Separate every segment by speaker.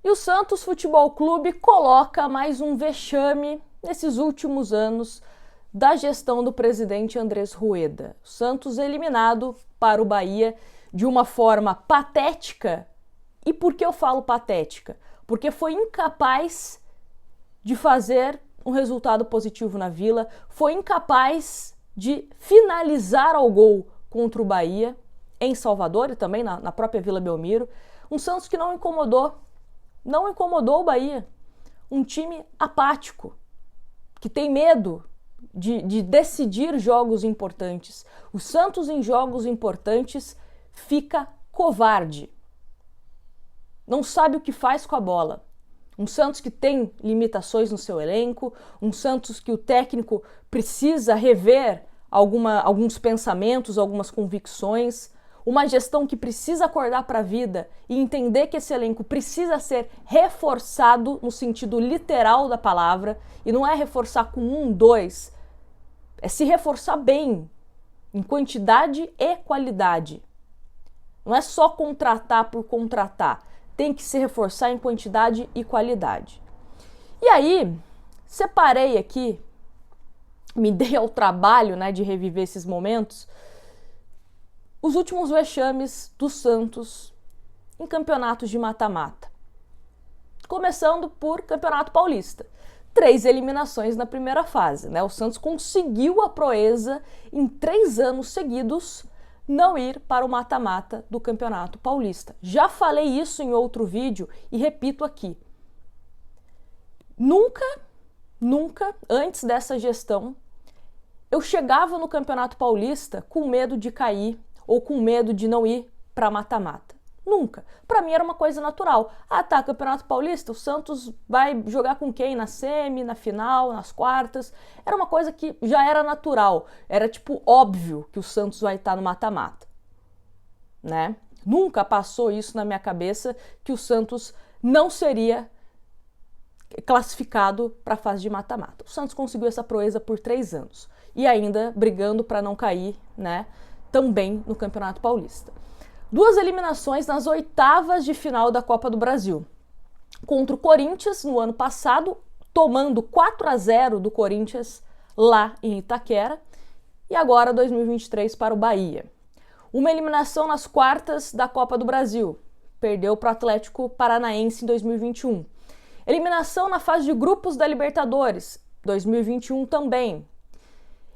Speaker 1: E o Santos Futebol Clube coloca mais um vexame nesses últimos anos da gestão do presidente Andrés Rueda. O Santos eliminado para o Bahia de uma forma patética. E por que eu falo patética? Porque foi incapaz de fazer um resultado positivo na Vila, foi incapaz de finalizar ao gol contra o Bahia, em Salvador e também na própria Vila Belmiro. Um Santos que não incomodou o Bahia. Um time apático, que tem medo de decidir jogos importantes. O Santos em jogos importantes fica covarde. Não sabe o que faz com a bola. Um Santos que tem limitações no seu elenco, um Santos que o técnico precisa rever alguns pensamentos, algumas convicções, uma gestão que precisa acordar para a vida e entender que esse elenco precisa ser reforçado no sentido literal da palavra, e não é reforçar com 1, 2, é se reforçar bem, em quantidade e qualidade. Não é só contratar por contratar, tem que se reforçar em quantidade e qualidade. E aí, separei aqui, me dei ao trabalho, de reviver esses momentos, os últimos vexames do Santos em campeonatos de mata-mata. Começando por Campeonato Paulista. 3 eliminações na primeira fase, O Santos conseguiu a proeza em 3 anos seguidos não ir para o mata-mata do Campeonato Paulista. Já falei isso em outro vídeo e repito aqui. Nunca, antes dessa gestão, eu chegava no Campeonato Paulista com medo de cair ou com medo de não ir para mata-mata. Nunca. Para mim era uma coisa natural. Campeonato Paulista, o Santos vai jogar com quem? Na semi, na final, nas quartas. Era uma coisa que já era natural. Era óbvio que o Santos vai estar no mata-mata. Nunca passou isso na minha cabeça que o Santos não seria classificado para a fase de mata-mata. O Santos conseguiu essa proeza por 3 anos. E ainda brigando para não cair, também no Campeonato Paulista. 2 eliminações nas oitavas de final da Copa do Brasil. Contra o Corinthians no ano passado, tomando 4-0 do Corinthians lá em Itaquera. E agora 2023 para o Bahia. Uma eliminação nas quartas da Copa do Brasil. Perdeu para o Atlético Paranaense em 2021. Eliminação na fase de grupos da Libertadores, 2021 também.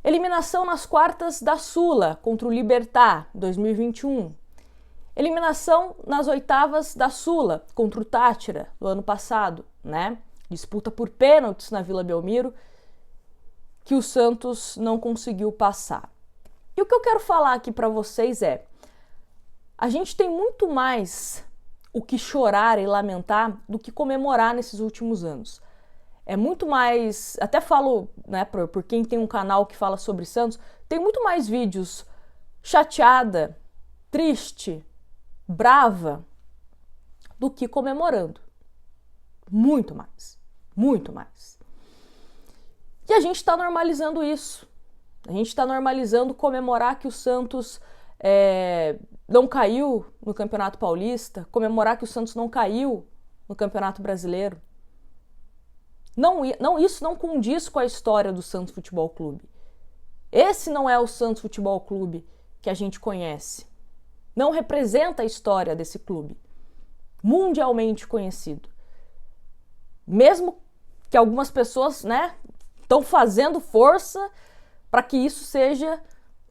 Speaker 1: Eliminação nas quartas da Sula contra o Libertad, 2021. Eliminação nas oitavas da Sula contra o Táchira, do ano passado, Disputa por pênaltis na Vila Belmiro, que o Santos não conseguiu passar. E o que eu quero falar aqui para vocês é, a gente tem muito mais o que chorar e lamentar do que comemorar nesses últimos anos. É muito mais, até falo, por quem tem um canal que fala sobre Santos, tem muito mais vídeos chateada, triste, brava, do que comemorando. Muito mais. E a gente está normalizando isso. A gente está normalizando comemorar que o Santos não caiu no Campeonato Paulista, comemorar que o Santos não caiu no Campeonato Brasileiro. Isso não condiz com a história do Santos Futebol Clube. Esse não é o Santos Futebol Clube que a gente conhece. Não representa a história desse clube, mundialmente conhecido. Mesmo que algumas pessoas, estão fazendo força para que isso seja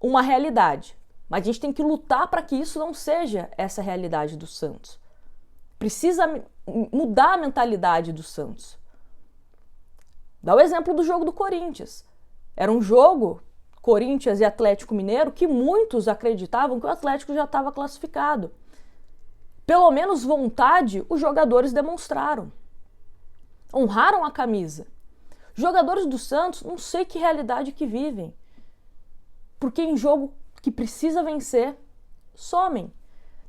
Speaker 1: uma realidade. Mas a gente tem que lutar para que isso não seja essa realidade do Santos. Precisa mudar a mentalidade do Santos. Dá o exemplo do jogo do Corinthians. Era um jogo, Corinthians e Atlético Mineiro, que muitos acreditavam que o Atlético já estava classificado. Pelo menos vontade os jogadores demonstraram. Honraram a camisa. Jogadores do Santos, não sei que realidade que vivem. Porque em jogo que precisa vencer, somem.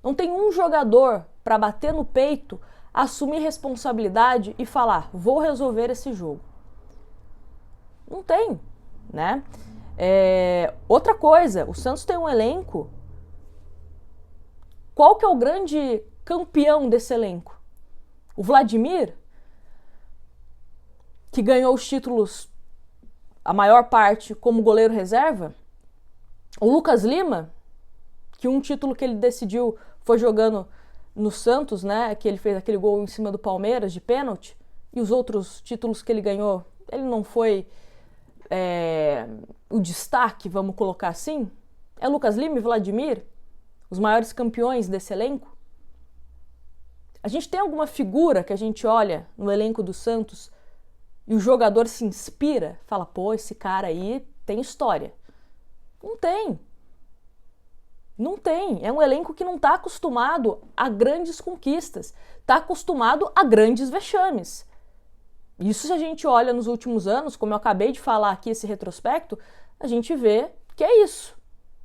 Speaker 1: Não tem um jogador para bater no peito, assumir responsabilidade e falar, vou resolver esse jogo. Não tem, Outra coisa, o Santos tem um elenco. Qual que é o grande campeão desse elenco? O Vladimir, que ganhou os títulos, a maior parte, como goleiro reserva. O Lucas Lima, que um título que ele decidiu foi jogando no Santos, né? Que ele fez aquele gol em cima do Palmeiras de pênalti. E os outros títulos que ele ganhou, ele não foi o destaque, vamos colocar assim. É Lucas Lima e Vladimir, os maiores campeões desse elenco. A gente tem alguma figura que a gente olha no elenco do Santos e o jogador se inspira, fala, pô, esse cara aí tem história. Não tem. Não tem. É um elenco que não está acostumado a grandes conquistas. Está acostumado a grandes vexames. Isso, se a gente olha nos últimos anos, como eu acabei de falar aqui, esse retrospecto, a gente vê que é isso,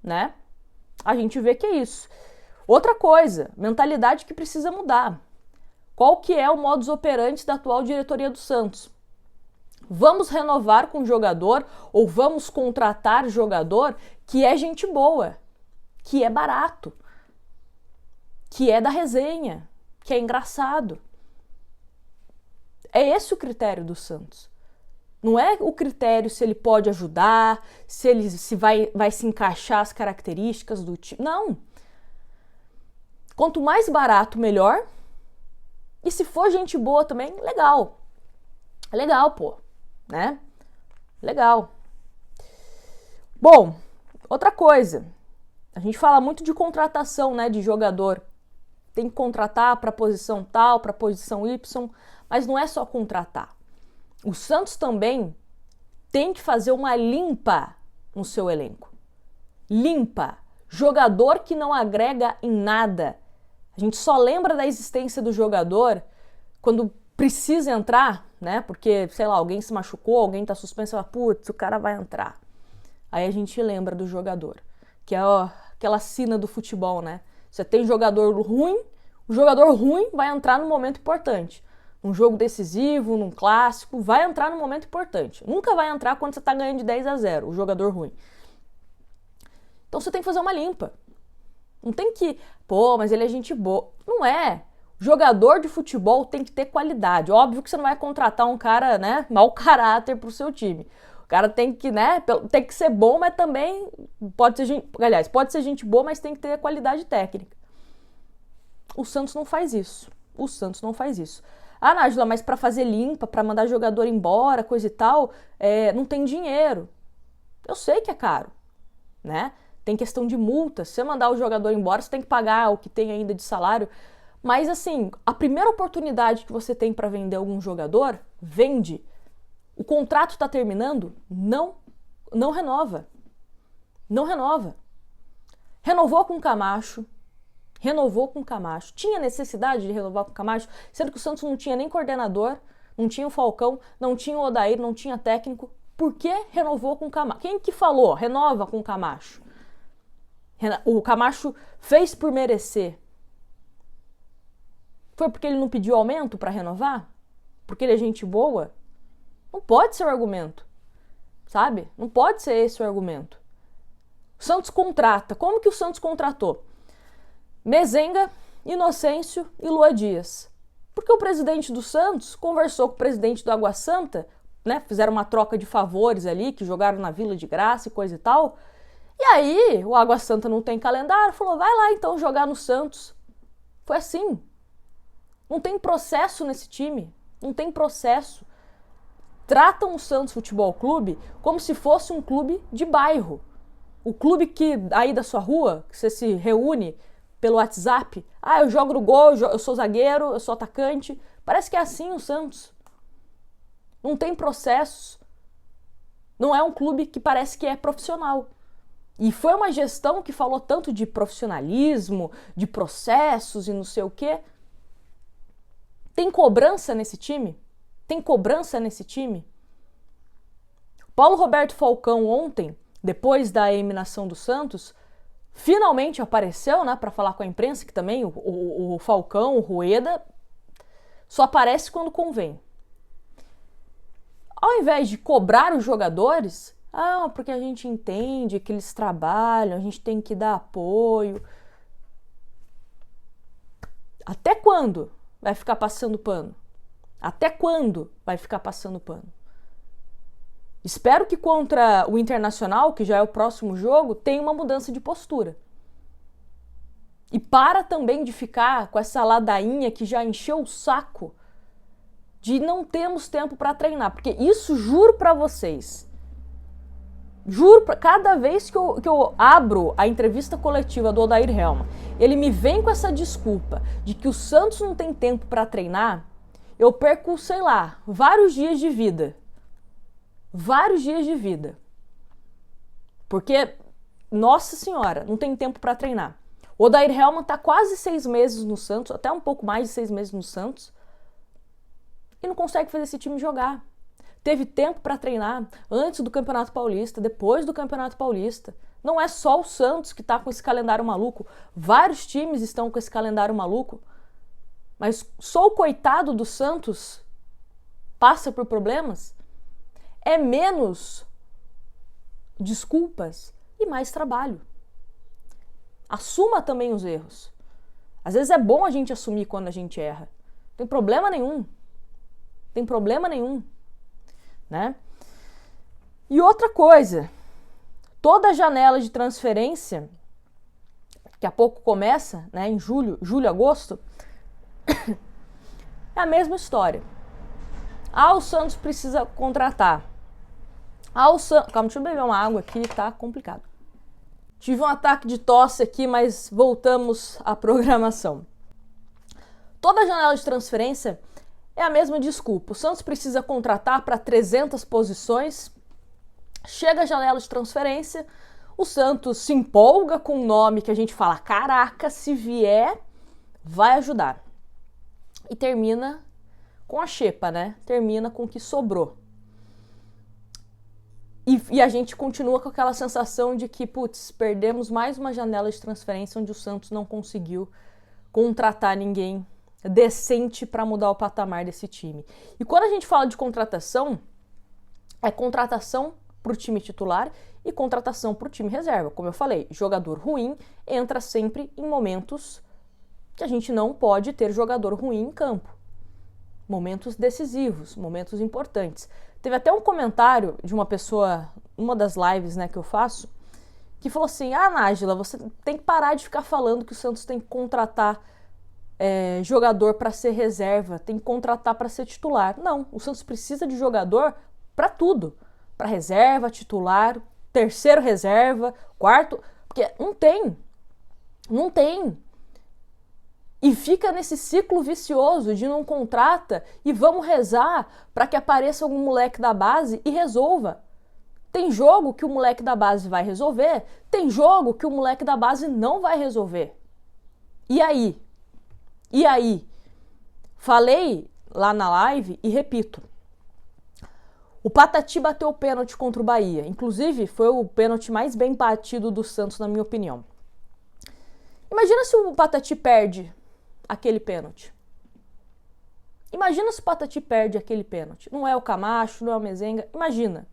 Speaker 1: né? A gente vê que é isso. Outra coisa, mentalidade que precisa mudar. Qual que é o modus operandi da atual diretoria do Santos? Vamos renovar com jogador ou vamos contratar jogador que é gente boa, que é barato, que é da resenha, que é engraçado. É esse o critério do Santos. Não é o critério se ele pode ajudar, se vai se encaixar as características do time. Não. Quanto mais barato, melhor. E se for gente boa também, legal. Legal, pô. Né? Legal. Bom, outra coisa. A gente fala muito de contratação, né, de jogador. Tem que contratar para posição tal, para posição Y, mas não é só contratar. O Santos também tem que fazer uma limpa no seu elenco. Limpa. Jogador que não agrega em nada. A gente só lembra da existência do jogador quando precisa entrar, né? Porque, sei lá, alguém se machucou, alguém tá suspenso, fala, putz, o cara vai entrar. Aí a gente lembra do jogador, que é aquela sina do futebol, né? Você tem jogador ruim, o jogador ruim vai entrar no momento importante. Num jogo decisivo, num clássico, vai entrar no momento importante. Nunca vai entrar quando você tá ganhando de 10-0, o jogador ruim. Então você tem que fazer uma limpa. Não tem que, pô, mas ele é gente boa. Não é. Jogador de futebol tem que ter qualidade. Óbvio que você não vai contratar um cara, né, mau caráter pro seu time. O cara tem que, né, tem que ser bom, mas também pode ser gente, aliás, pode ser gente boa, mas tem que ter qualidade técnica. O Santos não faz isso. O Santos não faz isso. Ah, Nájila, mas para fazer limpa, para mandar jogador embora, coisa e tal, não tem dinheiro. Eu sei que é caro, né? Tem questão de multa. Se você mandar o jogador embora, você tem que pagar o que tem ainda de salário. Mas, assim, a primeira oportunidade que você tem para vender algum jogador, vende. O contrato está terminando, não renova. Não renova. Renovou com o Camacho. Tinha necessidade de renovar com o Camacho, sendo que o Santos não tinha nem coordenador, não tinha o Falcão, não tinha o Odair, não tinha técnico. Por que renovou com o Camacho? Quem que falou? Renova com o Camacho. O Camacho fez por merecer. Foi porque ele não pediu aumento para renovar? Porque ele é gente boa? Não pode ser o argumento, sabe? Não pode ser esse o argumento. O Santos contrata. Como que o Santos contratou? Mezenga, Inocêncio e Lua Dias. Porque o presidente do Santos conversou com o presidente do Água Santa, né? Fizeram uma troca de favores ali, que jogaram na Vila de Graça e coisa e tal. E aí, o Água Santa não tem calendário, falou, vai lá então jogar no Santos. Foi assim. Não tem processo nesse time. Não tem processo. Tratam o Santos Futebol Clube como se fosse um clube de bairro. O clube que aí da sua rua, que você se reúne pelo WhatsApp. Ah, eu jogo no gol, eu sou zagueiro, eu sou atacante. Parece que é assim o Santos. Não tem processos. Não é um clube que parece que é profissional. E foi uma gestão que falou tanto de profissionalismo, de processos e não sei o quê. Tem cobrança nesse time? Tem cobrança nesse time? Paulo Roberto Falcão ontem, depois da eliminação do Santos, finalmente apareceu, né, para falar com a imprensa, que também o Falcão, o Rueda, só aparece quando convém. Ao invés de cobrar os jogadores, porque a gente entende que eles trabalham, a gente tem que dar apoio. Até quando? vai ficar passando pano? Até quando vai ficar passando pano? Espero que contra o Internacional, que já é o próximo jogo, tenha uma mudança de postura. E para também de ficar com essa ladainha que já encheu o saco de não temos tempo para treinar. Porque isso, juro para vocês, cada vez que eu abro a entrevista coletiva do Odair Hellmann, ele me vem com essa desculpa de que o Santos não tem tempo para treinar, eu perco, sei lá, vários dias de vida. Vários dias de vida. Porque, nossa senhora, não tem tempo para treinar. O Odair Hellmann tá quase 6 meses no Santos, até um pouco mais de 6 meses no Santos, e não consegue fazer esse time jogar. Teve tempo para treinar antes do Campeonato Paulista, depois do Campeonato Paulista. Não é só o Santos que tá com esse calendário maluco. Vários times estão com esse calendário maluco. Mas só o coitado do Santos passa por problemas. É menos desculpas e mais trabalho. Assuma também os erros. Às vezes é bom a gente assumir quando a gente erra. Não tem problema nenhum. Tem problema nenhum, né? E outra coisa, toda janela de transferência, daqui a pouco começa, né, em julho, agosto, é a mesma história. O Santos precisa contratar. Calma, deixa eu beber uma água aqui, tá complicado. Tive um ataque de tosse aqui, mas voltamos à programação. Toda janela de transferência é a mesma desculpa. O Santos precisa contratar para 300 posições. Chega a janela de transferência, o Santos se empolga com um nome que a gente fala, caraca, se vier, vai ajudar. E termina com a xepa, né? Termina com o que sobrou. E a gente continua com aquela sensação de que, putz, perdemos mais uma janela de transferência onde o Santos não conseguiu contratar ninguém decente para mudar o patamar desse time. E quando a gente fala de contratação, é contratação para o time titular e contratação para o time reserva. Como eu falei, jogador ruim entra sempre em momentos que a gente não pode ter jogador ruim em campo. Momentos decisivos, momentos importantes. Teve até um comentário de uma pessoa, uma das lives, né, que eu faço, que falou assim, Nájila, você tem que parar de ficar falando que o Santos tem que contratar jogador para ser reserva, tem que contratar para ser titular. Não, o Santos precisa de jogador para tudo. Para reserva, titular, terceiro reserva, quarto, porque não tem. E fica nesse ciclo vicioso de não contrata e vamos rezar para que apareça algum moleque da base e resolva. Tem jogo que o moleque da base vai resolver, tem jogo que o moleque da base não vai resolver. E aí? Falei lá na live e repito. O Patati bateu o pênalti contra o Bahia. Inclusive, foi o pênalti mais bem batido do Santos, na minha opinião. Imagina se o Patati perde aquele pênalti. Imagina se o Patati perde aquele pênalti. Não é o Camacho, não é o Mezenga. Imagina.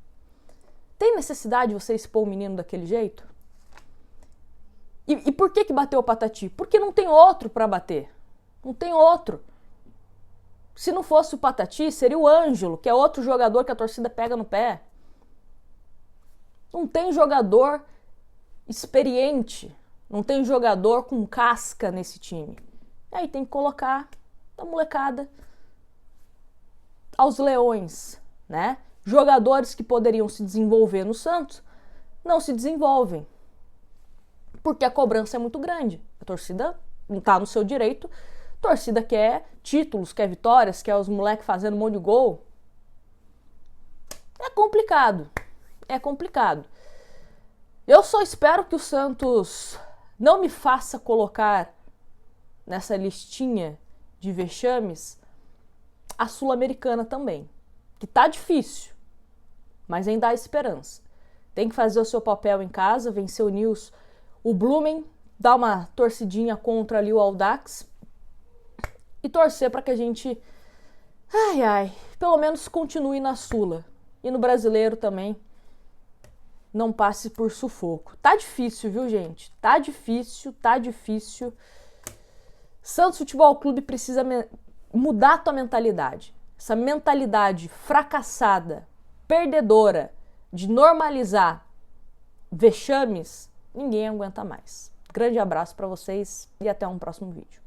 Speaker 1: Tem necessidade de você expor o menino daquele jeito? E por que bateu o Patati? Porque não tem outro para bater. Não tem outro. Se não fosse o Patati, seria o Ângelo, que é outro jogador que a torcida pega no pé. Não tem jogador experiente, não tem jogador com casca nesse time. E aí tem que colocar a molecada aos leões, né? Jogadores que poderiam se desenvolver no Santos não se desenvolvem. Porque a cobrança é muito grande. A torcida não está no seu direito. A torcida quer títulos, quer vitórias, quer os moleques fazendo um monte de gol. É complicado. Eu só espero que o Santos não me faça colocar nessa listinha de vexames a Sul-Americana também. Que tá difícil, mas ainda há esperança. Tem que fazer o seu papel em casa, vencer o Nils, o Blumen, dar uma torcidinha contra ali o Audax e torcer para que a gente, pelo menos continue na Sula. E no Brasileiro também não passe por sufoco. Tá difícil, viu, gente? Tá difícil. Santos Futebol Clube precisa mudar a tua mentalidade. Essa mentalidade fracassada, perdedora, de normalizar vexames, ninguém aguenta mais. Grande abraço para vocês e até um próximo vídeo.